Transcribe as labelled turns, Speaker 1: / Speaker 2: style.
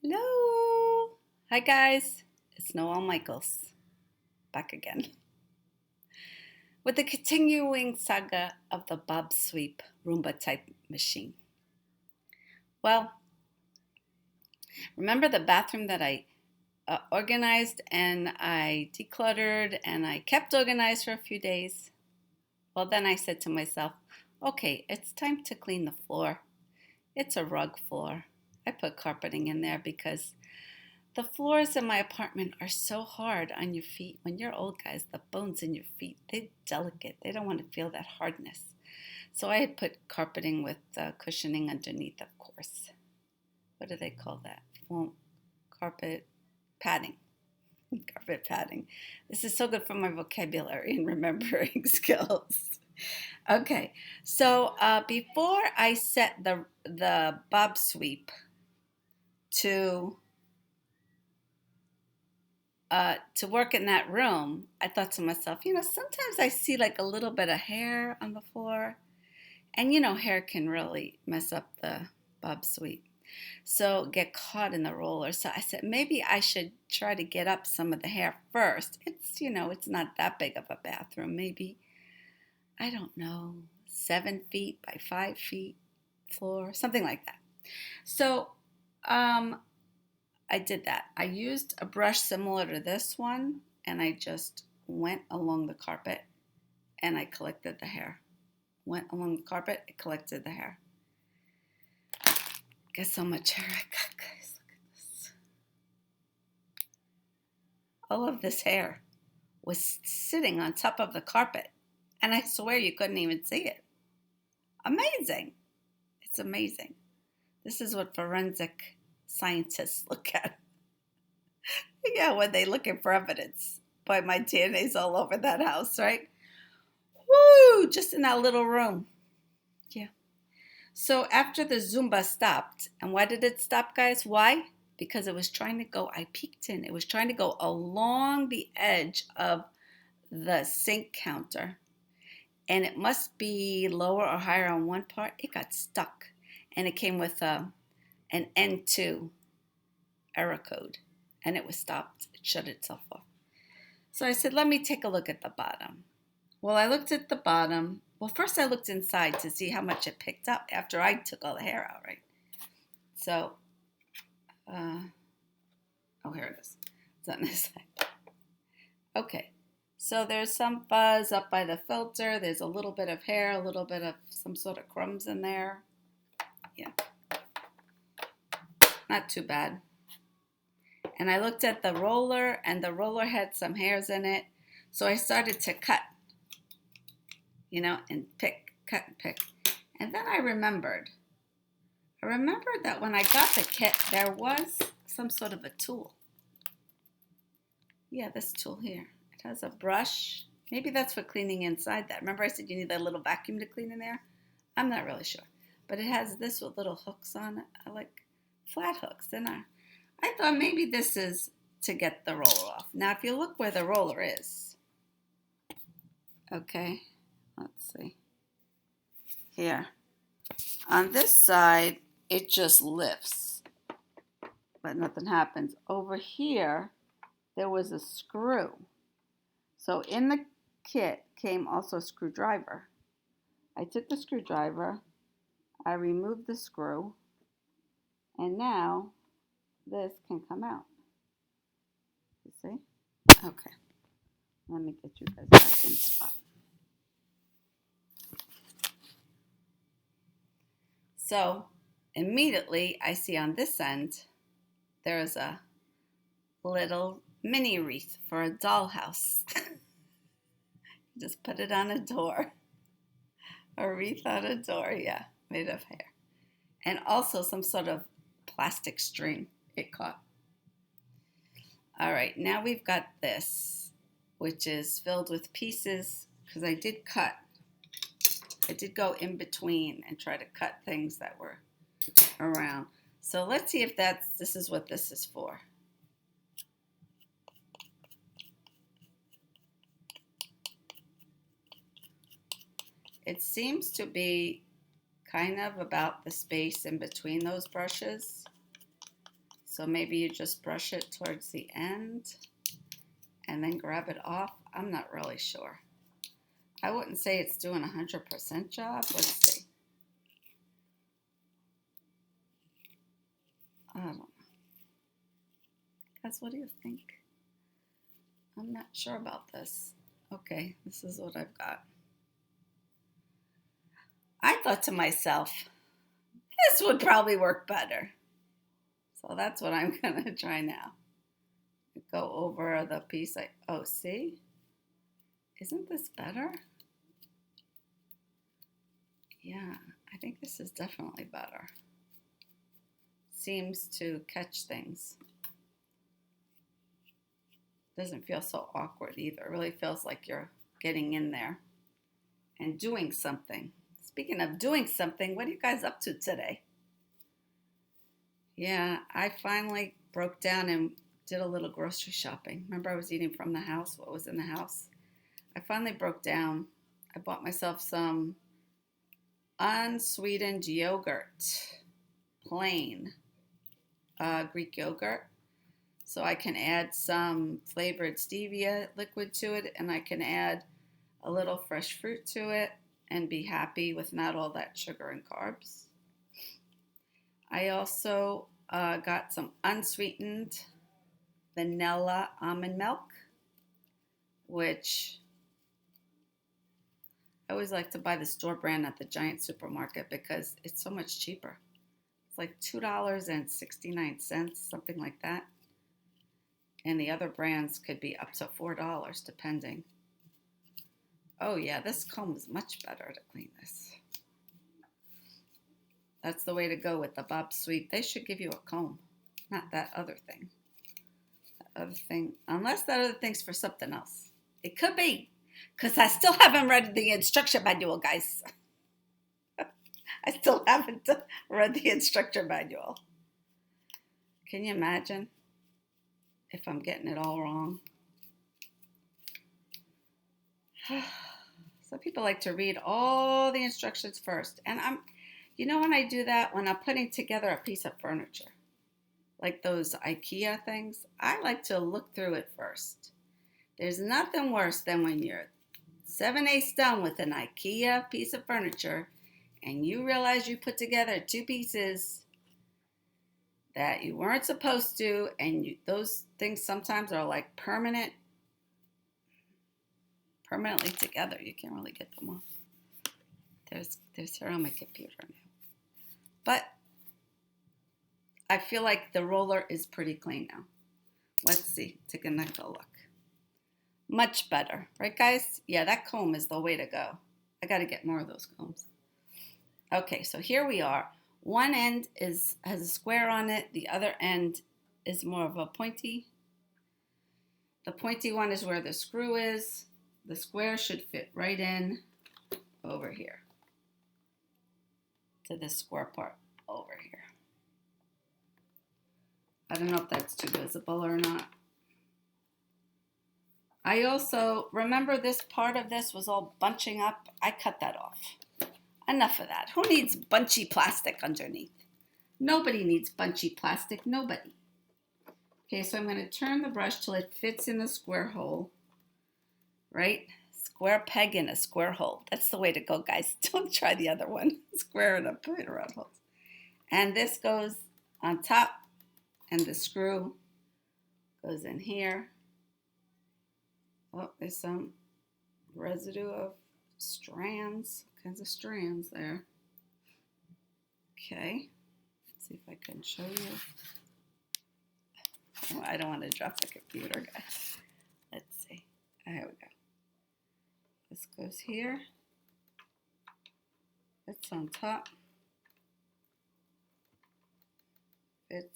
Speaker 1: Hello! Hi guys, it's Noelle Michaels, back again with the continuing saga of the BobSweep Roomba-type machine. Well, remember the bathroom that I organized and I decluttered and I kept organized for a few days? Well, then I said to myself, okay, it's time to clean the floor. It's a rug floor. I put carpeting in there because the floors in my apartment are so hard on your feet. When you're old, guys, the bones in your feet, they're delicate. They don't want to feel that hardness. So I had put carpeting with cushioning underneath, of course. What do they call that? Well, carpet padding. Carpet padding. This is so good for my vocabulary and remembering skills. Okay, so before I set the bob sweep to work in that room, I thought to myself, sometimes I see like a little bit of hair on the floor, and hair can really mess up the bob sweep. So get caught in the roller. So I said maybe I should try to get up some of the hair first. It's not that big of a bathroom. Maybe, I don't know, 7 feet by 5 feet floor, something like that. So I did that. I used a brush similar to this one, and I just went along the carpet and I collected the hair. Went along the carpet, I collected the hair. Guess how much hair I got, guys. Look at this. All of this hair was sitting on top of the carpet, and I swear you couldn't even see it. Amazing. It's amazing. This is what forensic scientists look at. Yeah, when they looking for evidence. Boy, my DNA's all over that house, right? Woo! Just in that little room. Yeah. So after the Zumba stopped, and why did it stop, guys? Why? Because it was trying to go, I peeked in, it was trying to go along the edge of the sink counter. And it must be lower or higher on one part. It got stuck. And it came with an N2 error code. And it was stopped. It shut itself off. So I said, let me take a look at the bottom. Well, I looked at the bottom. Well, first I looked inside to see how much it picked up after I took all the hair out, right? So, here it is. It's on this side. Okay, so there's some fuzz up by the filter. There's a little bit of hair, a little bit of some sort of crumbs in there. Yeah, not too bad. And I looked at the roller, and the roller had some hairs in it. So I started to cut, and cut and pick. And then I remembered that when I got the kit, there was some sort of a tool. Yeah, this tool here. It has a brush. Maybe that's for cleaning inside that. Remember I said you need that little vacuum to clean in there? I'm not really sure. But it has this with little hooks on it. I like flat hooks. And I thought maybe this is to get the roller off. Now, if you look where the roller is, okay, let's see. Here. On this side, it just lifts, but nothing happens. Over here, there was a screw. So in the kit came also a screwdriver. I took the screwdriver, I removed the screw, and now this can come out. You see? Okay. Let me get you guys back in spot. So immediately I see on this end, there's a little mini wreath for a dollhouse. Just put it on a door. A wreath on a door, yeah, made of hair. And also some sort of plastic string it caught. All right, now we've got this, which is filled with pieces, because I did cut. I did go in between and try to cut things that were around. So let's see if this is what this is for. It seems to be kind of about the space in between those brushes. So maybe you just brush it towards the end and then grab it off. I'm not really sure. I wouldn't say it's doing 100% job. Let's see. I don't know. Guys, what do you think? I'm not sure about this. Okay, this is what I've got. I thought to myself, this would probably work better. So that's what I'm gonna try now. Go over the piece. Oh, see? Isn't this better? Yeah, I think this is definitely better. Seems to catch things. Doesn't feel so awkward either. It really feels like you're getting in there and doing something. Speaking of doing something, what are you guys up to today? Yeah, I finally broke down and did a little grocery shopping. Remember I was eating from the house, what was in the house? I finally broke down. I bought myself some unsweetened yogurt, plain Greek yogurt. So I can add some flavored stevia liquid to it, and I can add a little fresh fruit to it and be happy with not all that sugar and carbs. I also got some unsweetened vanilla almond milk, which I always like to buy the store brand at the giant supermarket because it's so much cheaper. It's like $2.69, something like that. And the other brands could be up to $4 depending. Oh yeah, this comb is much better to clean this. That's the way to go with the BobSweep. They should give you a comb, not that other thing. That other thing, unless that other thing's for something else. It could be, because I still haven't read the instruction manual, guys. I still haven't read the instruction manual. Can you imagine if I'm getting it all wrong? Some people like to read all the instructions first. And when I do that, when I'm putting together a piece of furniture, like those IKEA things, I like to look through it first. There's nothing worse than when you're 7/8 done with an IKEA piece of furniture and you realize you put together two pieces that you weren't supposed to, and those things sometimes are like permanently together. You can't really get them off. There's hair on my computer now. But I feel like the roller is pretty clean now. Let's see, take another look. Much better, right guys? Yeah, that comb is the way to go. I got to get more of those combs. Okay, so here we are. One end has a square on it. The other end is more of a pointy. The pointy one is where the screw is. The square should fit right in over here to this square part over here. I don't know if that's too visible or not. I also, remember this part of this was all bunching up? I cut that off. Enough of that. Who needs bunchy plastic underneath? Nobody needs bunchy plastic, nobody. Okay, so I'm going to turn the brush till it fits in the square hole, right? Square peg in a square hole. That's the way to go, guys. Don't try the other one. Square it up, put it around holes. And this goes on top, and the screw goes in here. Oh, there's some residue of strands, all kinds of strands there. Okay, let's see if I can show you. Oh, I don't want to drop the computer, guys. Let's see. There we go. This goes here. It's on top.